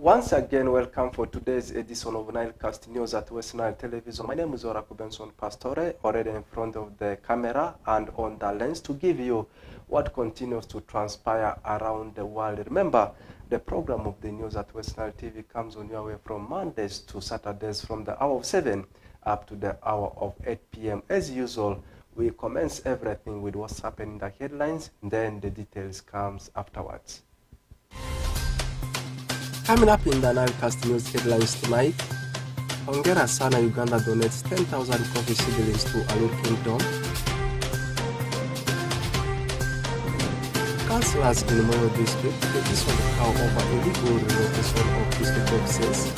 Once again, welcome for today's edition of NILECAST News at West Nile Television. My name is Oraku Benson Pastore, already in front of the camera and on the lens to give you what continues to transpire around the world. Remember, the program of the news at West Nile TV comes on your way from Mondays to Saturdays from the hour of 7 up to the hour of 8 p.m. As usual, we commence everything with what's happening in the headlines, then the details comes afterwards. Coming up in the NILECAST News headlines tonight, Hongera Sana Uganda donates 10,000 coffee seedlings to Alur Kingdom. Councillors in Moyo District petition the cow over illegal relocation of district offices.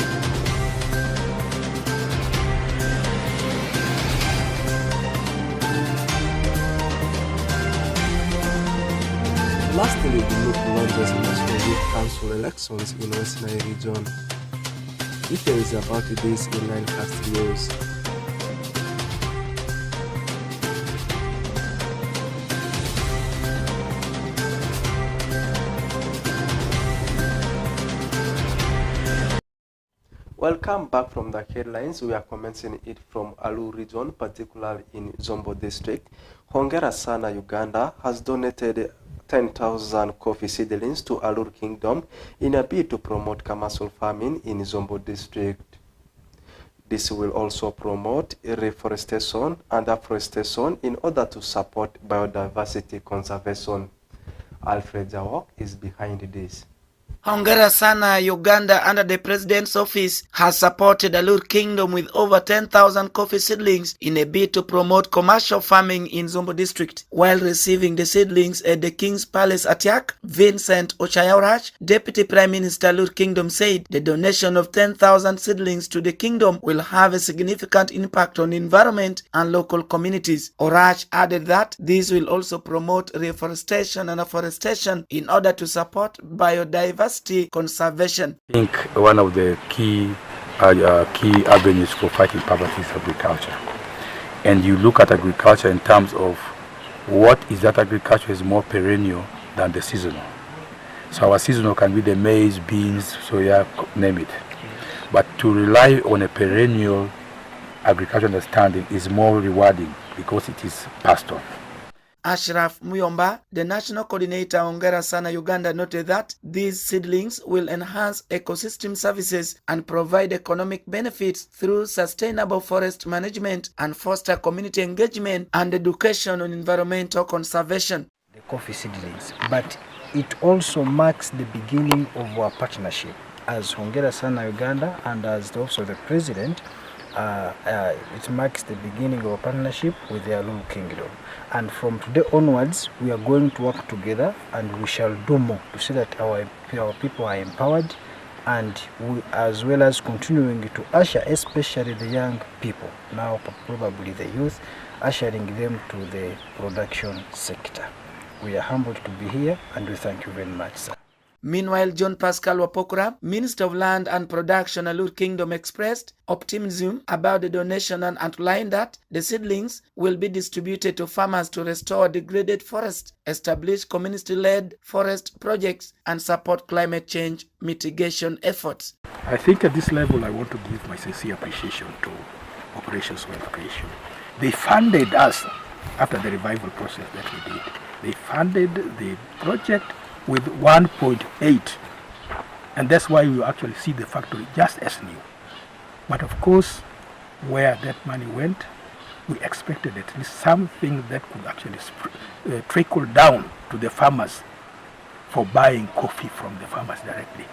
Lastly, the look launches National Youth Council elections in West Nile region. Details about this in NILECAST News. Welcome back from the headlines. We are commencing it from Alur region, particularly in Zombo district. Hongera Sana Uganda has donated 10,000 coffee seedlings to Alur Kingdom in a bid to promote commercial farming in Zombo district. This will also promote reforestation and afforestation in order to support biodiversity conservation. Alfred Jawok is behind this. Hongera Sana Uganda under the President's office has supported Alur Kingdom with over 10,000 coffee seedlings in a bid to promote commercial farming in Zombo district. While receiving the seedlings at the King's Palace Atiak, Vincent Ochayaurach, Deputy Prime Minister Alur Kingdom, said the donation of 10,000 seedlings to the kingdom will have a significant impact on the environment and local communities. Orach added that this will also promote reforestation and afforestation in order to support biodiversity conservation. I think one of the key avenues for fighting poverty is agriculture. And you look at agriculture in terms of what is that agriculture is more perennial than the seasonal. So our seasonal can be the maize, beans, soya, name it. But to rely on a perennial agriculture understanding is more rewarding because it is passed on. Ashraf Muyomba, the national coordinator Hongera Sana Uganda, noted that these seedlings will enhance ecosystem services and provide economic benefits through sustainable forest management and foster community engagement and education on environmental conservation. The coffee seedlings, but it also marks the beginning of our partnership as Hongera Sana Uganda and as the Office of the President. It marks the beginning of a partnership with the Alur Kingdom. And from today onwards, we are going to work together and we shall do more to see that our people are empowered and we, as well as continuing to usher, especially the young people, now probably the youth, ushering them to the production sector. We are humbled to be here and we thank you very much, sir. Meanwhile, John Pascal Wapokora, Minister of Land and Production, Alur Kingdom, expressed optimism about the donation and outlined that the seedlings will be distributed to farmers to restore degraded forests, establish community-led forest projects, and support climate change mitigation efforts. I think at this level I want to give my sincere appreciation to Operations Wealth Creation. They funded us after the revival process that we did. They funded the project with 1.8, and that's why you actually see the factory just as new. But of course, where that money went, we expected at least something that could actually trickle down to the farmers for buying coffee from the farmers directly.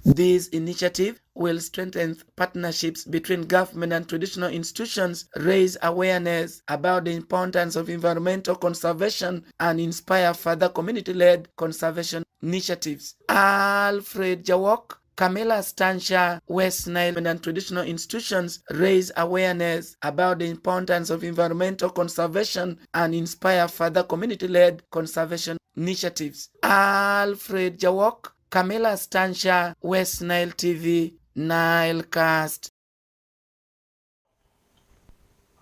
This initiative will strengthen partnerships between government and traditional institutions, raise awareness about the importance of environmental conservation, and inspire further community-led conservation initiatives. Alfred Jawok, Camilla Stansha, West Nile and traditional institutions raise awareness about the importance of environmental conservation and inspire further community-led conservation initiatives. Alfred Jawok, Camilla Stansha, West Nile TV, NILECAST.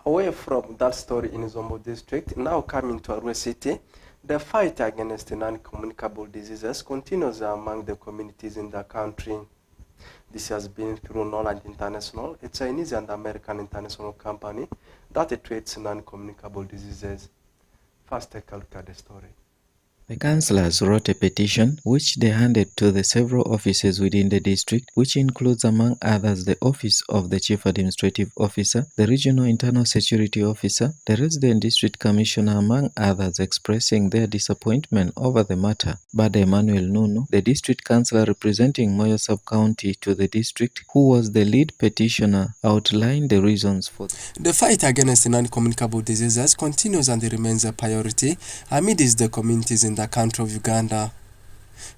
Away from that story in Zombo district, now coming to Arua City, the fight against non-communicable diseases continues among the communities in the country. This has been through Noland International, a Chinese and American international company that treats non-communicable diseases. First, take a look at the story. The councillors wrote a petition which they handed to the several offices within the district, which includes among others the office of the Chief Administrative Officer, the Regional Internal Security Officer, the Resident District Commissioner, among others, expressing their disappointment over the matter. Bada Emmanuel Nunu, the district councillor representing Moyo Sub-County to the district, who was the lead petitioner, outlined the reasons for the fight against non-communicable diseases continues and remains a priority amidst the communities in the country of Uganda.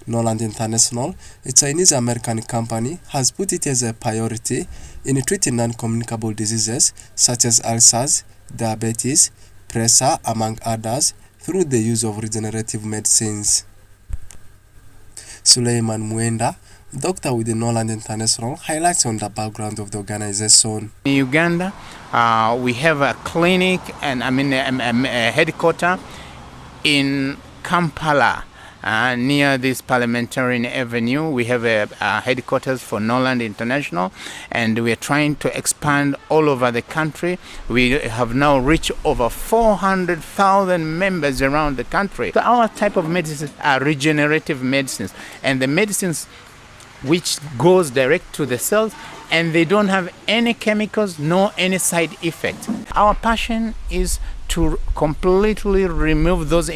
Noland International, a Chinese-American company, has put it as a priority in treating non-communicable diseases such as ulcers, diabetes, pressure, among others, through the use of regenerative medicines. Suleiman Mwenda, doctor with the Noland International, highlights on the background of the organization. In Uganda, we have a clinic and a headquarters in Kampala, near this Parliamentarian Avenue. We have a headquarters for Noland International, and we are trying to expand all over the country. We have now reached over 400,000 members around the country. So our type of medicines are regenerative medicines, and the medicines which goes direct to the cells, and they don't have any chemicals nor any side effects. Our passion is to completely remove those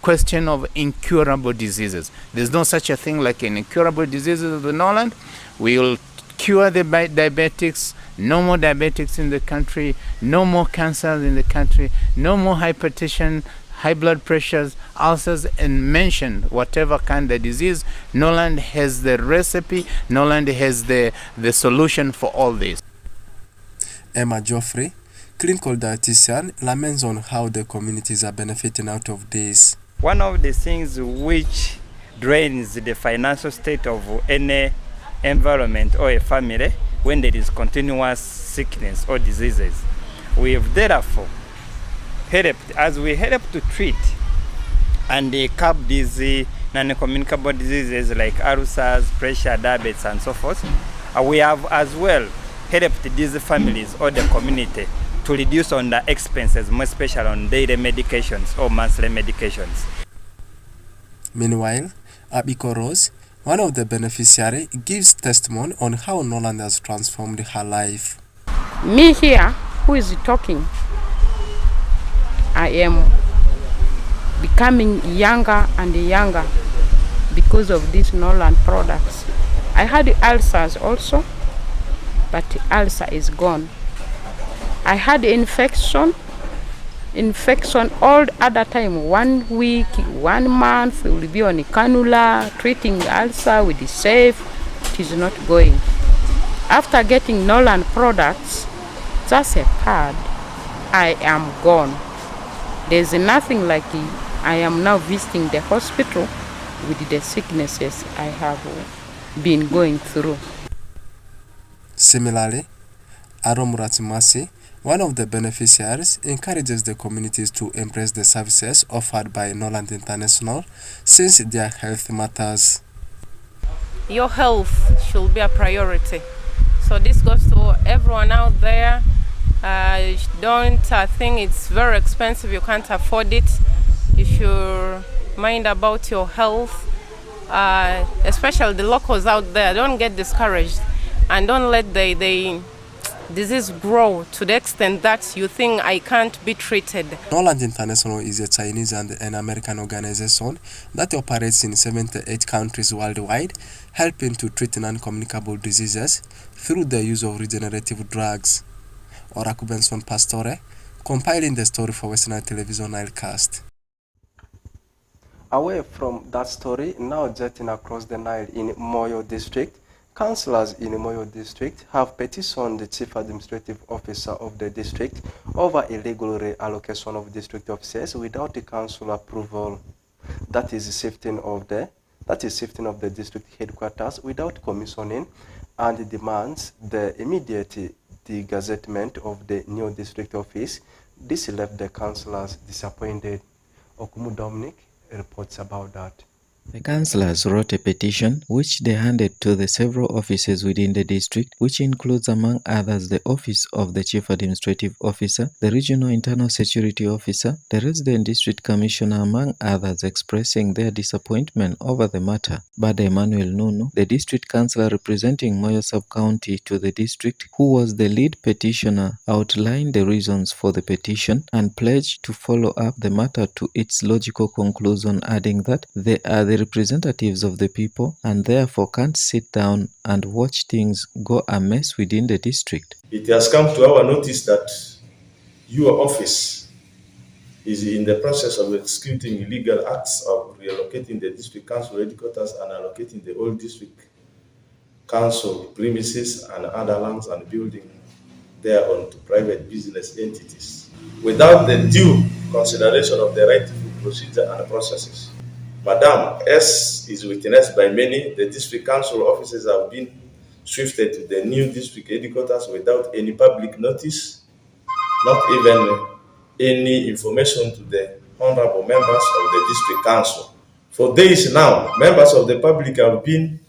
question of incurable diseases. There's no such a thing like an incurable diseases of the Noland. We will cure the diabetics, no more diabetics in the country, no more cancers in the country, no more hypertension, high blood pressures, ulcers, and mention whatever kind of disease. Noland has the recipe, Noland has the solution for all this. Emma Joffrey, clinical dietitian, laments on how the communities are benefiting out of this. One of the things which drains the financial state of any environment or a family when there is continuous sickness or diseases. We have therefore helped, as we help to treat and curb these non-communicable diseases like ulcers, pressure, diabetes, and so forth. We have as well helped these families or the community to reduce on the expenses, more especially on daily medications or monthly medications. Meanwhile, Abiko Rose, one of the beneficiaries, gives testimony on how Noland has transformed her life. Me here, who is talking, I am becoming younger and younger because of these Noland products. I had ulcers also, but the ulcer is gone. I had infection all other time, 1 week, 1 month, we will be on a cannula, treating ulcer with the safe, it is not going. After getting Noland products, just a pad, I am gone. There's nothing like it. I am now visiting the hospital with the sicknesses I have been going through. Similarly, Aromuratimasi, one of the beneficiaries, encourages the communities to embrace the services offered by Noland International since their health matters. Your health should be a priority. So this goes to everyone out there. Don't think it's very expensive, you can't afford it. You should mind about your health, especially the locals out there. Don't get discouraged and don't let the disease grow to the extent that you think I can't be treated. Noland International is a Chinese and an American organization that operates in 78 countries worldwide, helping to treat non-communicable diseases through the use of regenerative drugs. Oraku Benson Pastore, compiling the story for Western Nile Television NILECAST. Away from that story, now jetting across the Nile in Moyo district, councillors in Moyo district have petitioned the Chief Administrative Officer of the district over illegal reallocation of district offices without the council approval. That is shifting of the district headquarters without commissioning, and demands the immediate degazettement of the new district office. This left the councillors disappointed. Okumu Dominic reports about that. The councillors wrote a petition which they handed to the several offices within the district, which includes among others the office of the Chief Administrative Officer, the Regional Internal Security Officer, the Resident District Commissioner, among others, expressing their disappointment over the matter. Bada Emmanuel Nunu, the district councillor representing Moyo Sub-County to the district, who was the lead petitioner, outlined the reasons for the petition and pledged to follow up the matter to its logical conclusion, adding that they are the representatives of the people and therefore can't sit down and watch things go amiss within the district. It has come to our notice that your office is in the process of executing illegal acts of relocating the district council headquarters and allocating the old district council premises and other lands and buildings thereon to private business entities without the due consideration of the rightful procedure and processes. Madam, as is witnessed by many, the district council offices have been shifted to the new district headquarters without any public notice, not even any information to the honorable members of the district council. For days now, members of the public have been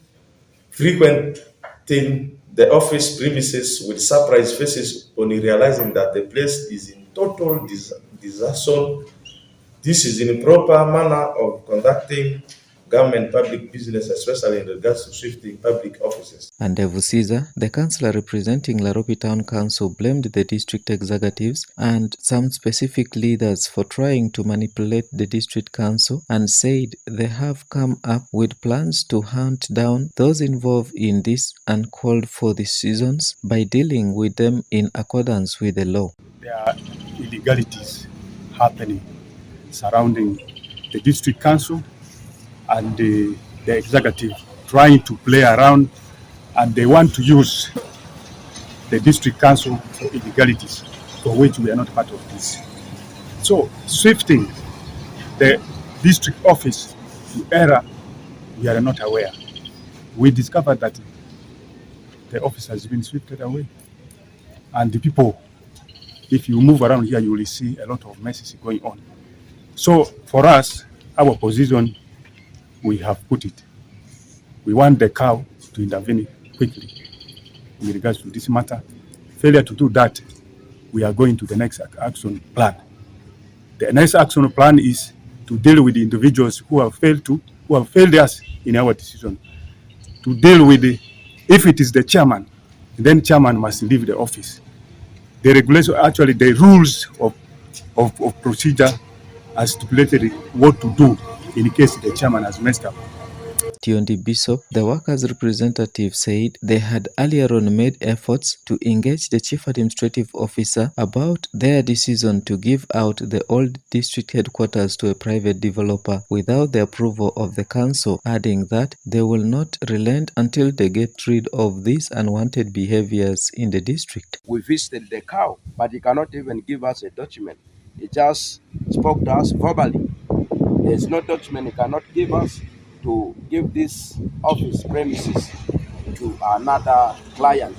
frequenting the office premises with surprised faces on realizing that the place is in total disaster. This is an improper manner of conducting government public business, especially in regards to shifting public offices. And Caesar, the councillor representing Laropi Town Council, blamed the district executives and some specific leaders for trying to manipulate the district council and said they have come up with plans to hunt down those involved in these uncalled for decisions by dealing with them in accordance with the law. There are illegalities happening surrounding the district council and the executive trying to play around, and they want to use the district council for illegalities for which we are not part of this. So shifting the district office to area we are not aware. We discovered that the office has been shifted away, and the people, if you move around here, you will see a lot of messes going on. So for us, our position, we have put it. We want the cow to intervene quickly in regards to this matter. Failure to do that, we are going to the next action plan. The next action plan is to deal with the individuals who have failed us in our decision. To deal with if it is the chairman, then chairman must leave the office. The regulation, actually the rules of procedure has stipulated what to do in case the chairman has messed up. Tiondi Bishop, the workers' representative, said they had earlier on made efforts to engage the chief administrative officer about their decision to give out the old district headquarters to a private developer without the approval of the council, adding that they will not relent until they get rid of these unwanted behaviors in the district. We visited the cow, but he cannot even give us a document. He just spoke to us verbally. There's no document he cannot give us to give this office premises to another client,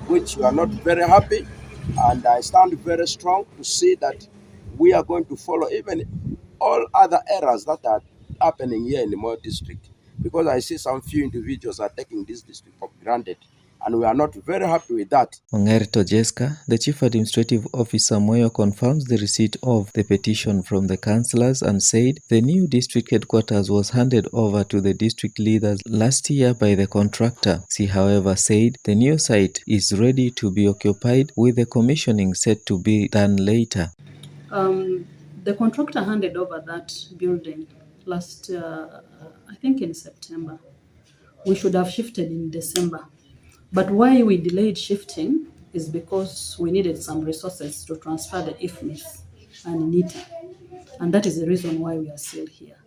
which we are not very happy. And I stand very strong to see that we are going to follow even all other errors that are happening here in the Moyo district, because I see some few individuals are taking this district for granted, and we are not very happy with that. Ongerito Jeska, the Chief Administrative Officer Moyo, confirms the receipt of the petition from the councillors and said the new district headquarters was handed over to the district leaders last year by the contractor. She, however, said the new site is ready to be occupied, with the commissioning set to be done later. The contractor handed over that building last, I think in September. We should have shifted in December. But why we delayed shifting is because we needed some resources to transfer the IFMIS and NITA. And that is the reason why we are still here.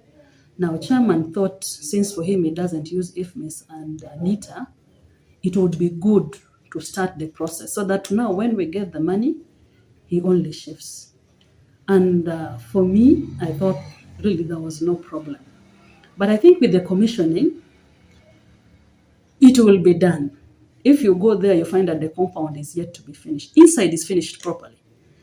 Now, Chairman thought, since for him he doesn't use IFMIS and NITA, it would be good to start the process so that now when we get the money, he only shifts. And for me, I thought really there was no problem. But I think with the commissioning, it will be done. If you go there, you find that the compound is yet to be finished. Inside is finished properly.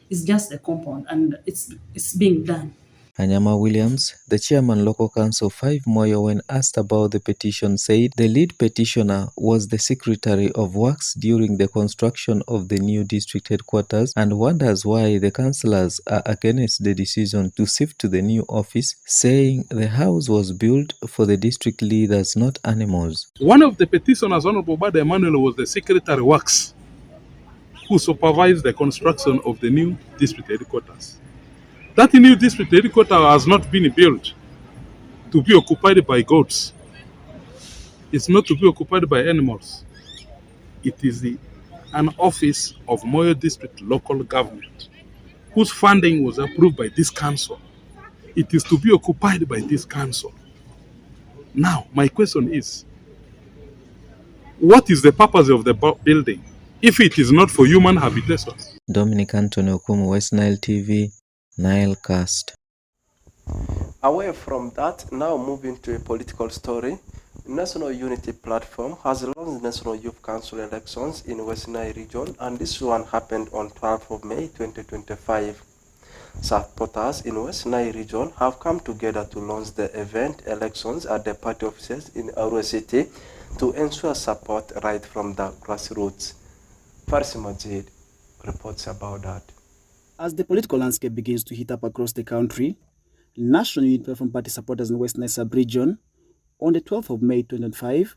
It's just the compound, and it's being done. Anyama Williams, the chairman local council 5 Moyo, when asked about the petition, said the lead petitioner was the Secretary of Works during the construction of the new district headquarters and wonders why the councillors are against the decision to shift to the new office, saying the house was built for the district leaders, not animals. One of the petitioners, Honorable Bada Emmanuel, was the Secretary of Works, who supervised the construction of the new district headquarters. That new district headquarters has not been built to be occupied by goats. It's not to be occupied by animals. It is an office of Moyo District Local Government, whose funding was approved by this council. It is to be occupied by this council. Now, my question is, what is the purpose of the building if it is not for human habitation? Dominic Anthony Okumu, West Nile TV, NILECAST. Away from that, now moving to a political story, National Unity Platform has launched National Youth Council elections in West Nile region, and this one happened on 12th of May 2025. Supporters in West Nile region have come together to launch the event elections at the party offices in Arua City to ensure support right from the grassroots. Farsi Majid reports about that. As the political landscape begins to heat up across the country, National Unity Platform Party supporters in West Nile sub-region on the 12th of May 2025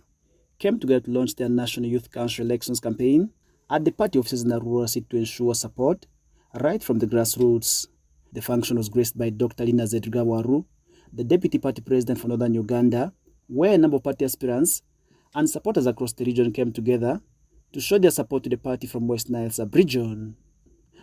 came together to launch their National Youth Council elections campaign at the party offices in Arua City to ensure support right from the grassroots. The function was graced by Dr. Lina Zedriga Waru, the Deputy Party President for Northern Uganda, where a number of party aspirants and supporters across the region came together to show their support to the party from West Nile sub-region.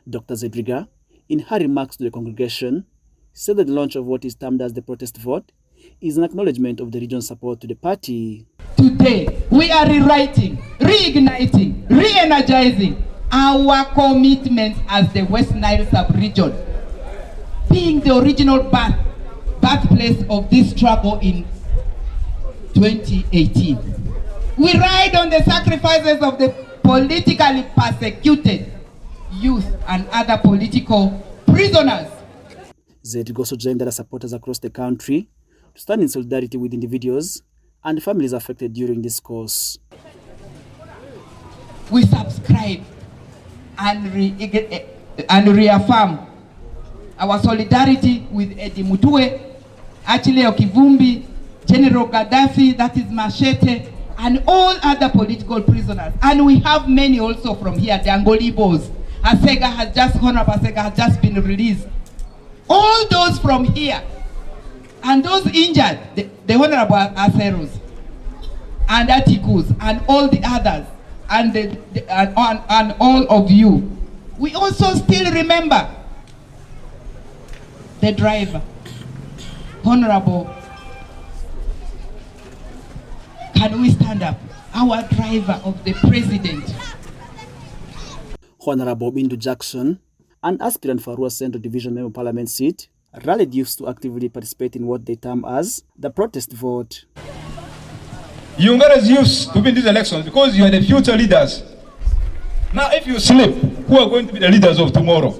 Dr. Zedriga, in her remarks to the congregation, said that the launch of what is termed as the protest vote is an acknowledgement of the region's support to the party. Today, we are rewriting, reigniting, re-energizing our commitments as the West Nile sub-region, being the original birthplace of this struggle in 2018. We ride on the sacrifices of the politically persecuted youth and other political prisoners. Zedriga also joined other supporters across the country to stand in solidarity with individuals and families affected during this course. We subscribe and reaffirm our solidarity with Eddie Mutue, Achille Okivumbi, General Gaddafi, that is Machete, and all other political prisoners. And we have many also from here, the Angolibos. Honorable Asega has just been released. All those from here, and those injured, the Honorable Aseros, and Atikus, and all the others, and all of you. We also still remember the driver, Honorable, can we stand up? Our driver of the president. Honorable Bindu Jackson, an aspirant for Arua Central Division Member Parliament seat, rallied youths to actively participate in what they term as the protest vote. You encourage youths to win these elections because you are the future leaders. Now if you sleep, who are going to be the leaders of tomorrow?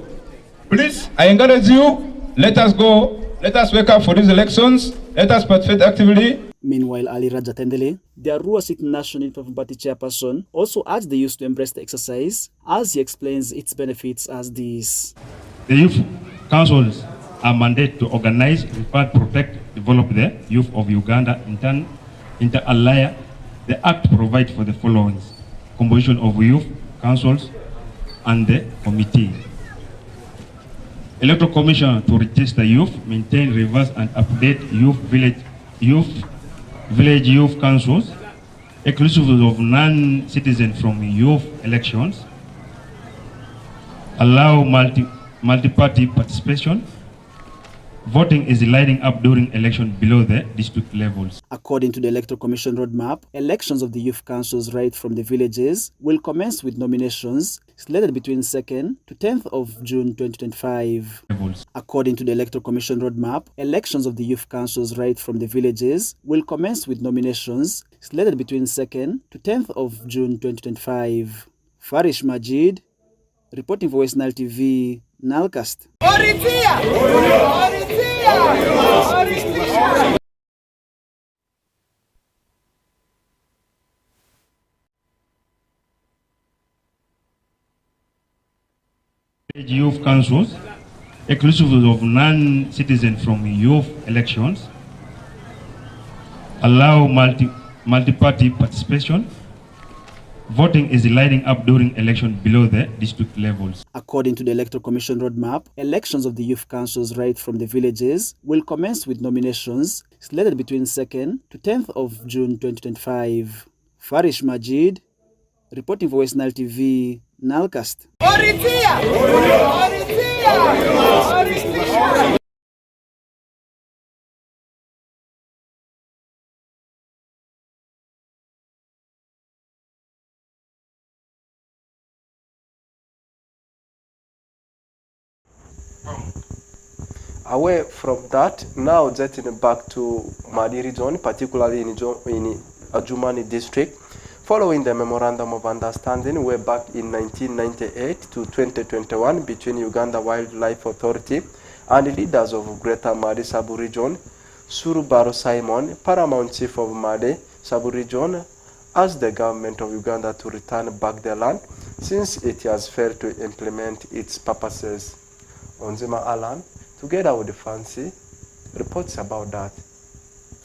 Please, I encourage you, let us go, let us wake up for these elections, let us participate actively. Meanwhile, Ali Rajatendele, the Arua City National Unity Platform Party chairperson, also urged the youth to embrace the exercise as he explains its benefits as this. The youth councils are mandated to organize, refer, protect, develop the youth of Uganda, inter alia. The Act provides for the following: composition of youth councils and the committee. Electoral Commission to register youth, maintain, reverse and update village youth councils, exclusive of non-citizens from youth elections, allow multi-party participation. Voting is lighting up during election below the district levels. According to the Electoral Commission roadmap, elections of the youth councils right from the villages will commence with nominations slated between 2nd to 10th of June 2025. According to the Electoral Commission roadmap, elections of the youth councils right from the villages will commence with nominations slated between 2nd to 10th of June 2025. Farish Majid, reporting for West Nile TV, NILECAST. Youth councils, exclusive of non-citizens from youth elections, allow multi-party participation. Voting is lighting up during election below the district levels. According to the Electoral Commission roadmap, elections of the youth councils right from the villages will commence with nominations slated between 2nd to 10th of June 2025. Farish Majid, reporting for West Nile TV, NILECAST. Away from that, now jetting back to Madi region, particularly in Adjumani district, following the Memorandum of Understanding way back in 1998 to 2021 between Uganda Wildlife Authority and leaders of Greater Madi Sub-Region, Surubaro Simon, Paramount Chief of Madi Sub-Region, asked the government of Uganda to return back the land since it has failed to implement its purposes. Onzima Alan, together with Fancy, reports about that.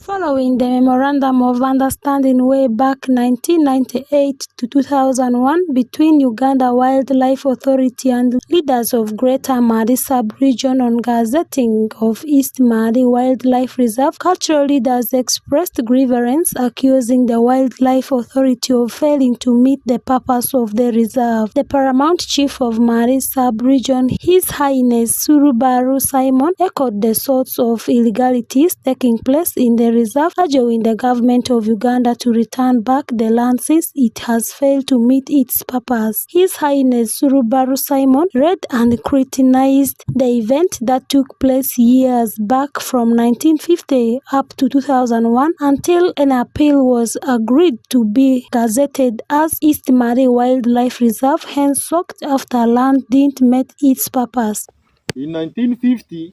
Following the Memorandum of Understanding way back 1998 to 2001 between Uganda Wildlife Authority and leaders of Greater Madi Sub-Region on gazetting of East Madi Wildlife Reserve, cultural leaders expressed grievance accusing the Wildlife Authority of failing to meet the purpose of the reserve. The Paramount Chief of Madi Sub-Region, His Highness Surubaru Simon, echoed the sorts of illegalities taking place in the reserve, urging the government of Uganda to return back the land since it has failed to meet its purpose. His Highness Surubaru Simon read and criticized the event that took place years back from 1950 up to 2001 until an appeal was agreed to be gazetted as East Madi Wildlife Reserve, henceforth after land didn't meet its purpose. In 1950,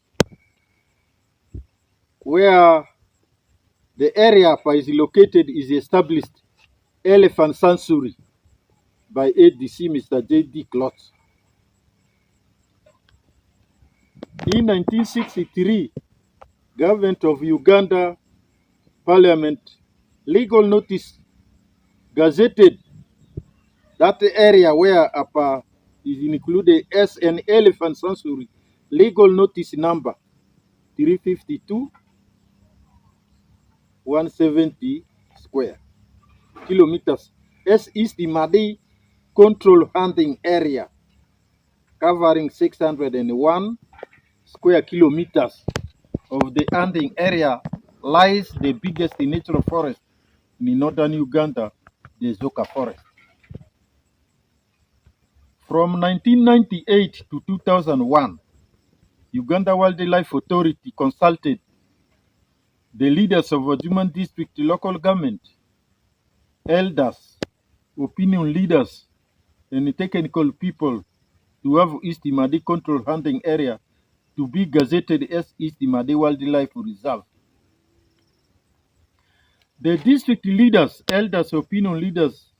where the area is located is established Elephant Sanctuary by ADC Mr. J.D. Klotz. In 1963, Government of Uganda Parliament legal notice gazetted that area where is included as an Elephant Sanctuary, legal notice number 352 170 square kilometers as East Madi control hunting area covering 601 square kilometers. Of the hunting area lies the biggest natural forest in northern Uganda, the Zoka forest. From 1998 to 2001, Uganda Wildlife Authority consulted the leaders of Adjumani district local government, elders, opinion leaders, and technical people to have East Madi control hunting area to be gazetted as East Madi Wildlife Reserve. The district leaders, elders, opinion leaders,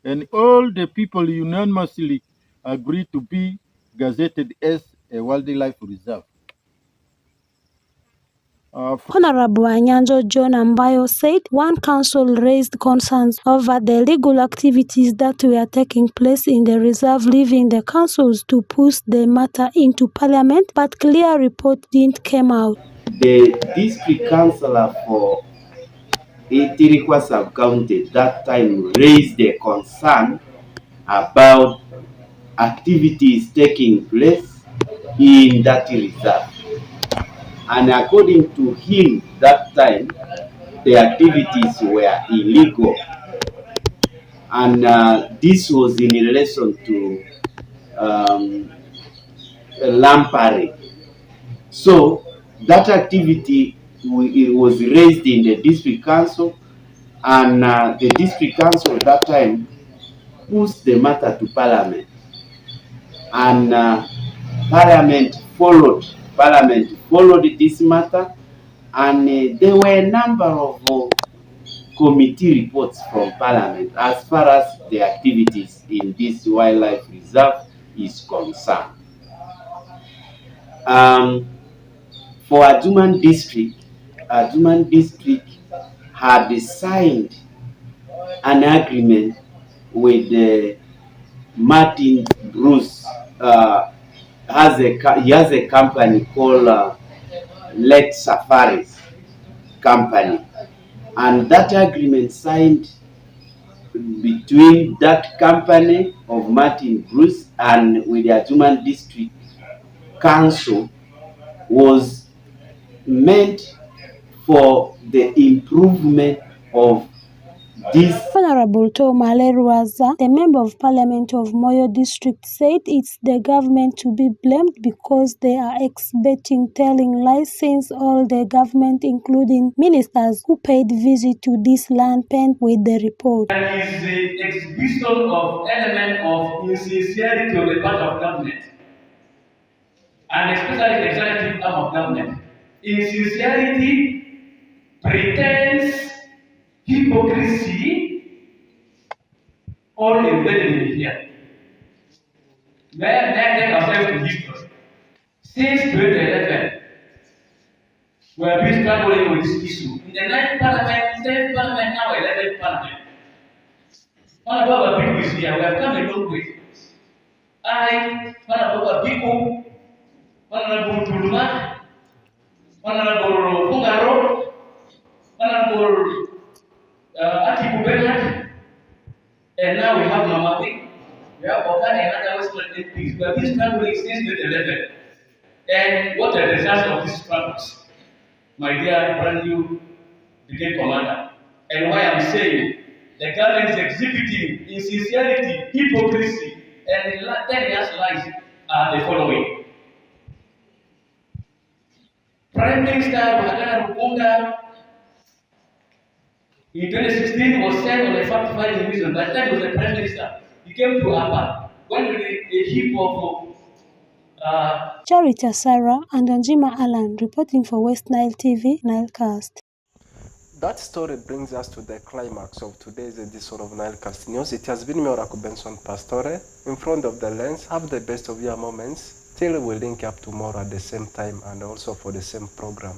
and all the people unanimously agreed to be gazetted as a wildlife reserve. Honorable Anyanjo John Ambayo said one council raised concerns over the illegal activities that were taking place in the reserve, leaving the councils to push the matter into parliament, but clear report didn't come out. The district councillor for Itirikwa sub-county that time raised a concern about activities taking place in that reserve. And according to him, that time, the activities were illegal. And this was in relation to lampering. So that activity it was raised in the district council, and the district council at that time pushed the matter to parliament. And parliament followed Parliament followed this matter, and there were a number of committee reports from Parliament as far as the activities in this wildlife reserve is concerned. For Ajuman district had signed an agreement with Martin Bruce. He has a company called Let Safaris Company, and that agreement signed between that company of Martin Bruce and with the Ajuman District Council was meant for the improvement of this. Honorable Tom Aleruaza, the Member of Parliament of Moyo District, said it's the government to be blamed because they are expecting telling license all the government, including ministers who paid visit to this land pen with the report. There is the exhibition of element of insincerity on the part of government, and especially the executive arm of government. Insincerity, pretense, hypocrisy, all embedded in here. May I take ourselves to history. Since 2011, we have been struggling with this issue. In the 9th Parliament, 10th Parliament, now 11th Parliament. Honorable people is here. We have come a long way. I, Honorable people, Honorable Tuluma, Honorable Fungaro, Honorable Atiku Bernard, and now we have Mamawi. We have Okani and other Western MPs. We have been struggling since 2011. And what are the results of these struggles? My dear brand new brigade commander. And why I'm saying the government is exhibiting insincerity, hypocrisy, and telling us lies are the following. Prime Minister Mahatma Rupunga in 2016 was sent on a fact-finding mission. By the time he was the Prime Minister, he came to Apa when a heap of Charity Asara and Anjima Alan reporting for West Nile TV, NILECAST. That story brings us to the climax of today's edition of NILECAST News. It has been me, Oraku Benson Pastore, in front of the lens. Have the best of your moments till we link up tomorrow at the same time and also for the same program.